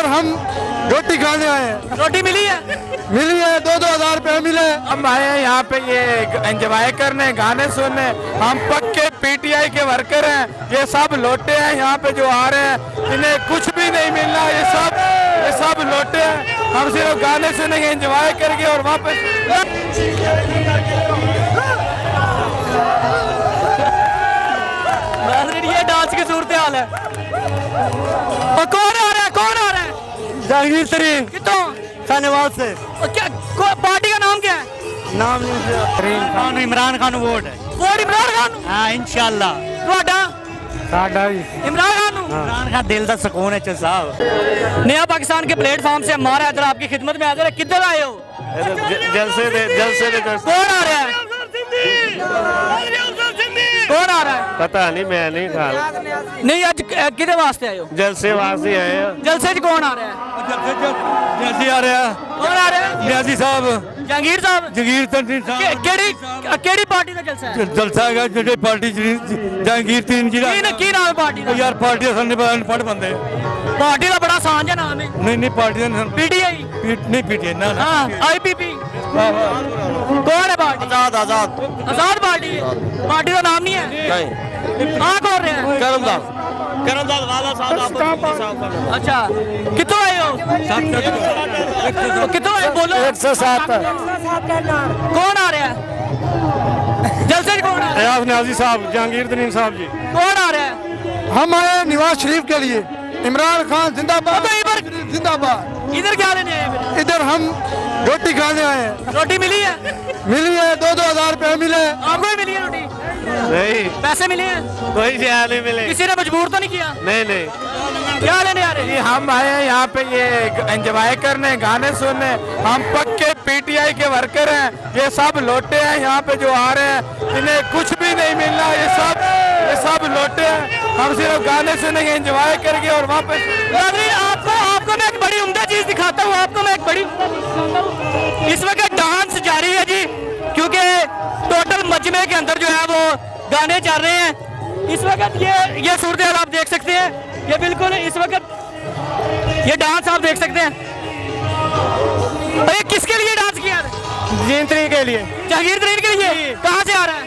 हम रोटी खाने आए हैं। रोटी मिली है? मिली है, 2-2 हज़ार रुपये मिले। हम आए हैं यहाँ पे ये एंजॉय करने, गाने सुनने। हम पक्के पीटीआई के वर्कर हैं। ये सब लोटे हैं यहाँ पे जो आ रहे हैं, इन्हें कुछ भी नहीं मिलना। ये सब लोटे हैं। हम सिर्फ गाने सुनेंगे, एंजॉय करेंगे और वापस। ये डांस की सूरत हाल है। और कौन आ रहा है? कौन आ रहा है? जहांगीर तरीन कितों? सानेवाल से। और क्या पार्टी का नाम क्या है? नाम नहीं, इमरान खान वोट है। वोट इमरान खान? हाँ इंशाल्लाह। ਤੁਹਾਡਾ साडा भी इमरान खान ਨੂੰ? इमरान खान दिल का सुकून है साहब। नया पाकिस्तान के प्लेटफॉर्म से हमारा हैदर आपकी खिदमत में हाजिर है। किधर आए हो? जलसे दे कौन आ रहा है? कौन आ रहा है? पता नहीं, मैं नहीं खा नहीं आज किधर वास्ते आए हो? जलसे वासी आए हैं। जलसे च कौन आ रहा है? जल्दी आ रहा है कौन आ रहा है? न्याजी साहब, जहांगीर साहब। जहांगीर तरीन केड़ी पार्टी का जलसा है? जलसा है जेडे पार्टी जहांगीर तरीन जी की नाम है पार्टी का? यार पार्टी अनपढ़ बंदे। पार्टी का बड़ा सांझा नाम है। नहीं पार्टी पीटीआई नहीं पीटी ना हाँ आईपीपी। कौन है पार्टी? आजाद पार्टी है। पार्टी का नाम नहीं है। हाँ कौन रहे हैं? करमदास वाला साहब। अच्छा कितों आए हो? कितों आए बोलो? 107 कौन आ रहा है? जलसे च कौन आ रहा है? न्याजी साहब, जहांगीर तरीन साहब जी। कौन आ रहा है? हम आए नवाज शरीफ के लिए। इमरान खान जिंदाबाद, तो इधर जिंदाबाद। इधर क्या लेने आए फिर? इधर हम रोटी खाने आए हैं। रोटी मिली है? मिली है, 2-2 हज़ार रुपये मिले। आपको भी मिली है रोटी? नहीं, पैसे मिले हैं? कोई शहर नहीं मिले। किसी ने मजबूर तो नहीं किया? नहीं। क्या लेने आ रहे ये हैं? हम आए हैं यहाँ पे ये एंजॉय करने, गाने सुनने। हम पक्के पीटीआई के वर्कर हैं। ये सब लोटे हैं यहाँ पे जो आ रहे हैं, इन्हें कुछ भी नहीं मिलना। ये सब लोटे हैं। हम सिर्फ गाने सुनेंगे, एंजॉय करेंगे और वापस। आपको मैं एक बड़ी उम्दा चीज दिखाता हूँ। आपको मैं एक बड़ी इस वक्त डांस जारी है जी, क्योंकि टोटल मजमे के अंदर जो है वो गाने चल रहे हैं इस वक्त। ये सूरत हाल आप देख सकते हैं। ये बिल्कुल इस वक्त ये डांस आप देख सकते हैं। ये किसके लिए डांस किया? जहांगीर तरीन के लिए। जहांगीर तरीन के लिए। कहाँ से आ रहा है?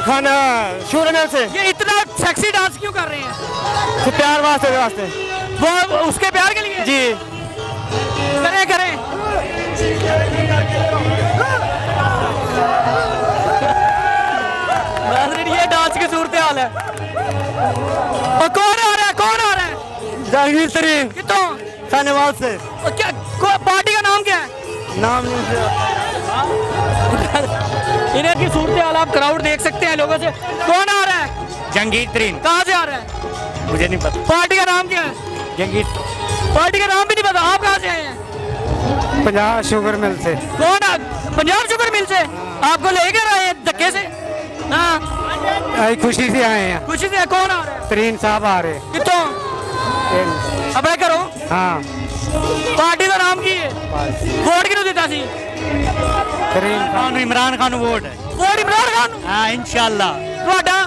खाना शूरनल से। ये इतना सेक्सी डांस क्यों कर रहे हैं? प्यार वास्ते वो उसके प्यार के लिए जी। करें। ये डांस की सूरत हाल है। और कौन आ रहा है? कौन आ रहा है? जहांगीर तरीन कितों? सानेवाल से। और क्या पार्टी का नाम क्या है? नाम नहीं, इन्हें की सूरत हाल आप क्राउड देख सकते हैं लोगों से। कौन आ रहा है? जहांगीर तरीन। कहाँ से आ रहा है? मुझे नहीं पता। पार्टी का नाम क्या है? जहांगीर पार्टी का नाम भी नहीं पता। आप कहाँ से आए हैं? 50 शुगर मिल से। कौन? पंजाब शुगर मिल से। आपको लेकर आए हैं धक्के से? हाँ खुशी से आए हैं। खुशी से। कौन आ रहा है? तरीन साहब आ रहे। कितों? अपने करो। हाँ पार्टी का नाम की है? वोट किन्हों दिता सी? तरीन खान इमरान खान वोट है। वोट इमरान खान ਨੂੰ? हाँ इंशाल्लाह। ਤੁਹਾਡਾ?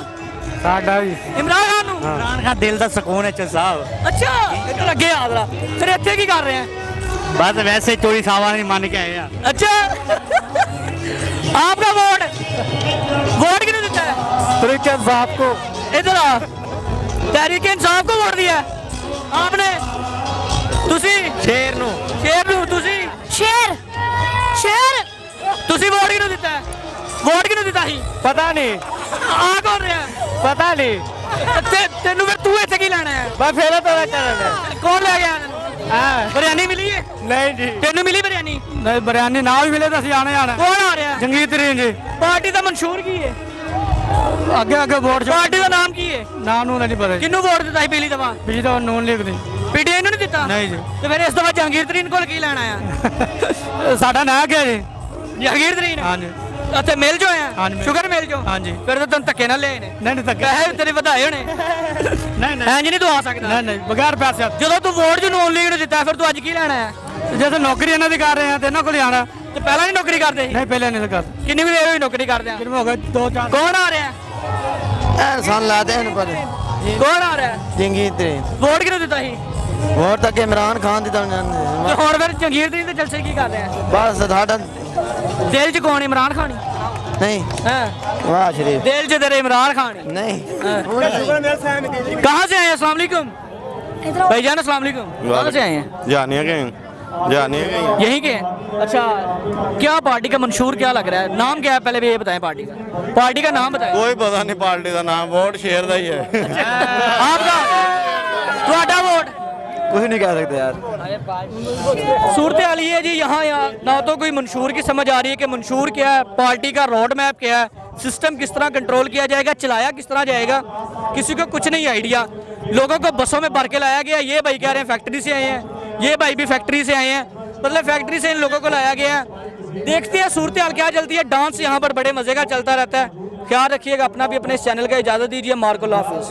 साडा भी। इमरान खान ਨੂੰ? इमरान खान दिल का सुकून है साहब। अच्छा इधर लगे आदरा। फिर ਇੱਥੇ ਕੀ ਕਰ ਰਹੇ हैं? बस वैसे चोरी सावा नहीं मान के आए हैं। अच्छा आपका वोट किन्हों देता है? तरीके साहब को। इधर आ। तहरीक इंसाफ को वोट दिया आपने? तुसी शेर नु। शेर ਨੂੰ ਤੁਸੀਂ? शेर ਤੁਸੀਂ ਵੋਟ ਕਿਹਨੂੰ ਦਿੱਤਾ? ਵੋਟ ਕਿਹਨੂੰ ਦਿੱਤਾ ਸੀ? पता नहीं। ਆ ਕੌਣ ਰਿਹਾ? पता नहीं। ਤੈਨੂੰ ਫਿਰ ਤੂੰ ਇੱਥੇ ਕੀ ਲੈਣਾ ਹੈ? बस फेरा तो चल। ਕੌਣ ਲੈ ਗਿਆ ਤੈਨੂੰ? ਬਿਰਿਆਨੀ ਮਿਲੀ ਹੈ? नहीं जी, ਤੈਨੂੰ ਮਿਲੀ ਬਿਰਿਆਨੀ? नहीं बिरयानी ना भी मिले तो असं आने आना। ਕੌਣ ਆ ਰਿਹਾ? जहांगीर तरीन जी। ਪਾਰਟੀ ਦਾ ਮਨਸ਼ੂਰ ਕੀ ਹੈ? ਅੱਗੇ ਵੋਟ ਪਾਰਟੀ ਦਾ ਨਾਮ ਕੀ ਹੈ? ਨਾਮ ਨੂੰ ਨਹੀਂ ਪਤਾ। ਕਿਹਨੂੰ ਵੋਟ ਦਿੱਤਾ ਸੀ ਪਿਛਲੀ ਦਫਾ? ਪਿਛਲੀ ਤਾਂ ਨੂਨ ਲੀਗ ਦੀ। ਪੀਟੀਆਈ ਨੂੰ ਨਹੀਂ ਦਿੱਤਾ? ਨਹੀਂ ਜੀ। ਤੇ ਫਿਰ ਇਸ ਦਫਾ ਜਹਾਂਗੀਰ ਤਰੀਨ ਕੋਲ ਕੀ ਲੈਣਾ ਆ? ਸਾਡਾ ਨਾਂ ਕੀ ਹੈ ਜੀ? ਜਹਾਂਗੀਰ ਤਰੀਨ। ਹਾਂਜੀ। ਉੱਥੇ ਮਿਲ ਜੋ ਆ? ਹਾਂਜੀ। ਸ਼ੁਗਰ ਮਿਲ ਜੋ? ਹਾਂਜੀ। ਫਿਰ ਤਾਂ ਤੈਨੂੰ ਧੱਕੇ ਨਾਲ ਲਿਆਏ ਨੇ। ਨਹੀਂ ਤੱਕ। ਪੈਸੇ ਤੇਰੇ ਵਧਾਏ ਹੋਣੇ। ਨਹੀਂ ਨਹੀਂ ਇੰਜ ਨਹੀਂ ਤੂੰ ਆ ਸਕਦਾ। ਨਹੀਂ ਬਗੈਰ ਪੈਸੇ। ਜਦੋਂ ਤੂੰ ਵੋਟ ਜੂ ਨੂਨ ਲੀਗ ਨੂੰ ਦਿੱਤਾ ਫਿਰ ਤੂੰ ਅੱਜ ਕੀ ਲੈਣਾ ਆ? ਜਦੋਂ ਨੌਕਰੀ ਇਹਨਾਂ ਦੀ ਕਰ ਰਹੇ ਆ ਤੇ ਇਹਨਾਂ ਕੋਲ ਆਣਾ। ਤੇ ਪਹਿਲਾਂ ਨਹੀਂ ਨੌਕਰੀ ਕਰਦੇ ਸੀ? ਨਹੀਂ ਪਹਿਲੇ ਨਹੀਂ ਕਰ। ਕਿੰਨੀ ਕੁ ਦੇਰ ਹੋਈ ਨੌਕਰੀ ਕਰਦੇ ਆ? ਕਿੰਨੇ ਹੋ ਗਏ 2-4। ਕੌਣ ਆ ਰਿਹਾ? ਸਾਨ ਲਾਦੇ ਹਨ ਪਰ। ਕੌਣ ਆ ਰਿਹਾ? ਜਹਾਂਗੀਰ ਤਰੀਨ। ਵੋਟ ਕਿਹਨੂੰ ਦਿੱਤਾ ਸੀ? वोट तक इमरान खान दी ਤੇ ਹੁਣ ਫਿਰ ਜੰਗੀਰਦੀਨ ਦੇ ਜਲਸੇ ਕੀ ਕਰ ਰਹੇ ਆ बस साडा ਦਿਲ 'ਚ ਕੌਣ ਇਮਰਾਨ ਖਾਨ ਹੀ नहीं हैं वाह शरीफ दिल 'ਚ तेरे इमरान खान ही नहीं कहाँ से आए हैं अस्सलाम वालेकुम भाईजान अस्सलाम वालेकुम कहाँ से आए हैं जानिए गए यहीं के हैं अच्छा क्या पार्टी का मंशूर क्या लग रहा है नाम क्या है पहले भी ये बताएं पार्टी का नाम बताएं कोई पता नहीं पार्टी का नाम वोट शेर का ही है आपका ਤੁਹਾਡਾ वोट कुछ नहीं कह सकते यार सूरत हाल ये है जी यहाँ ना तो कोई मंशूर की समझ आ रही है कि मंशूर क्या है पार्टी का रोड मैप क्या है सिस्टम किस तरह कंट्रोल किया जाएगा चलाया किस तरह जाएगा किसी को कुछ नहीं आइडिया लोगों को बसों में भर के लाया गया ये भाई कह रहे हैं फैक्ट्री से आए हैं ये भाई भी फैक्ट्री से आए हैं मतलब फैक्ट्री से इन लोगों को लाया गया है देखते हैं सूरत हाल क्या चलती है डांस यहाँ पर बड़े मजे का चलता रहता है ख्याल रखिएगा अपना भी अपने इस चैनल का इजाज़त दीजिए मार्को हाफिज़।